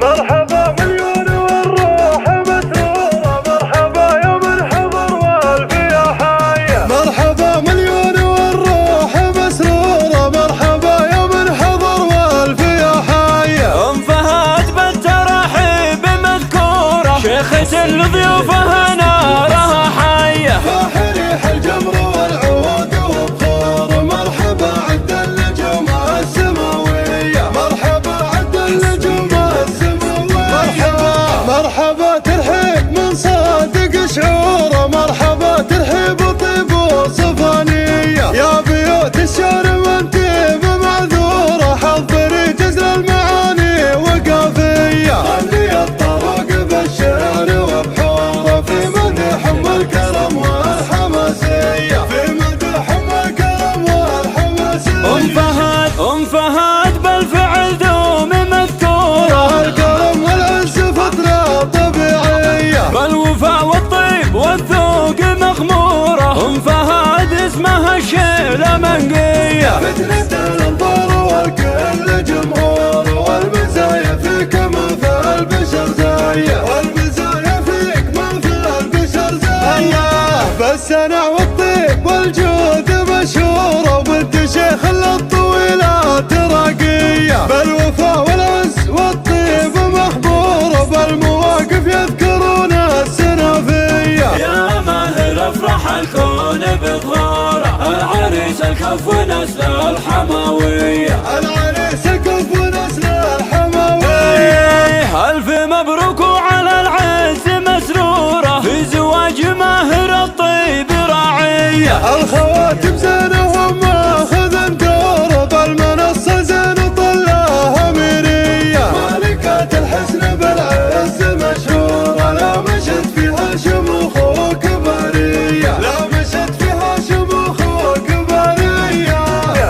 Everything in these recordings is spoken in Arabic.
مرحبا مليون والروح مسرورة، مرحبا يا من حضر والف يا حية. مرحبا مليون والروح مسرورة، مرحبا يا من حضر والف يا حية. ام فهد بالترحيب مذكورة، شيخة لضيوفها نارها حية. فاحريح الجمر والعود وبخور، مرحبا عد النجوم السماوية، مرحبا عد النجوم السماوية. مرحبا ترحيب من صادق شعوره، مرحبا ترحيب طيب وصفانية. يا بيوت الشعر من تيب معذورة، حضري جزل المعاني وقافية. خلي الطرق بالشعر وبحوره، في مدحهم الكرم والحماسية، في مدحهم الكرم والحماسية. ام فهد بالفعل دوم مذكورة، الكرم والعز فترة طبيعية، بالوفاء والطيب والذوق مغمورة. ام فهد اسمها الشيلة منقية، فتنة الانظار والكل جمهور، والمزايا فيك ما في البشر زاية، والمزايا فيك ما في البشر زاية. بالسنع والطيب والجود مشهورة، وبنت شيخ الطويلات راقية. بالوفاء والعز والطيب محبورة، بالمواقف يذكرون السنافية. يا ماهر افرح الكون بظهوره، العريس الكف ونسل الحماوية. العريس الكف ونسل الحماوية. ألف مبروك وعلى العز مسرورة، في زواج ماهر الطيب راعية. الخواتم زينهم ماخذ دوره، بالمنصة زين طلها أميرية. مالكة الحسن بالعز مشهورة، لا مشت فيها شموخ وكبارية، لا مشت فيها شموخ وكبارية.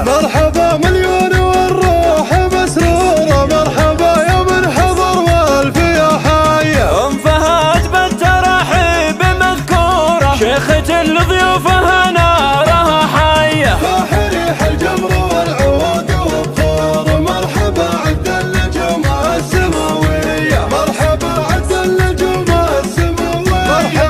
مرحبا مليون والروح مسرورة، مرحبا يا من حضر والف يا حية. ام فهد بالترحيب مذكورة، شيخة لضيوفها نارها حية. فاحريح الجمر والعود وبخور، مرحبا عد النجوم السماوية، مرحبا عد النجوم السماوية.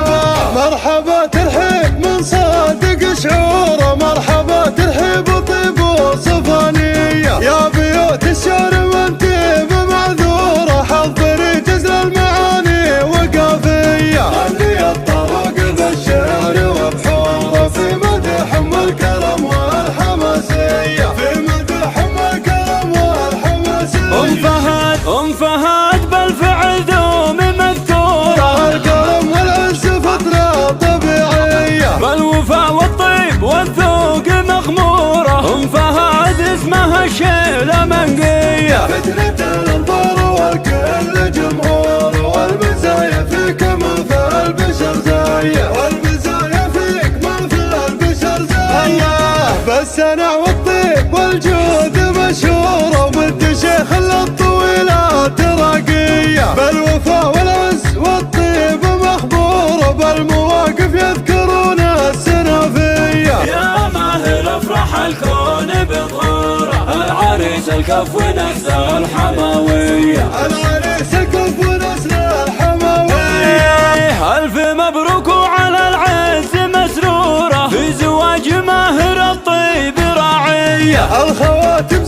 مرحبا ترحيب من صادق شعوره، مرحبا ترحيب طيب وصفانية. يا بيوت الشعر من تيب معذورة، حضري جزل المعاني وقافية. خلي الطرق بالشعر وبحوره، في مدحهم الكرم والحماسية، في مدحهم الكرم والحماسية. ام فهد بالفعل دوم مذكورة، الكرم والعز فترة طبيعية، بالوفاء والطيب والذوق مغمورة. ام فهد اسمها الشيلة منقية، فتنة الانظار والكل جمهور، والمزايا فيك ما في البشر زاية، والمزايا فيك ما في البشر زاية. بالسنع والطيب والجود مشهورة، وبنت شيخ الطويلات راقية. بالوفاء والعز والطيب محبورة، بالمواقف يذكرون السنافية. يا ماهر افرح الكون بظهوره، العريس الكف ونسل الحماوية. العريس الكف ونسل الحماوية. ألف مبروك وعلى العز مسرورة، في زواج ماهر الطيب راعية. الخواتم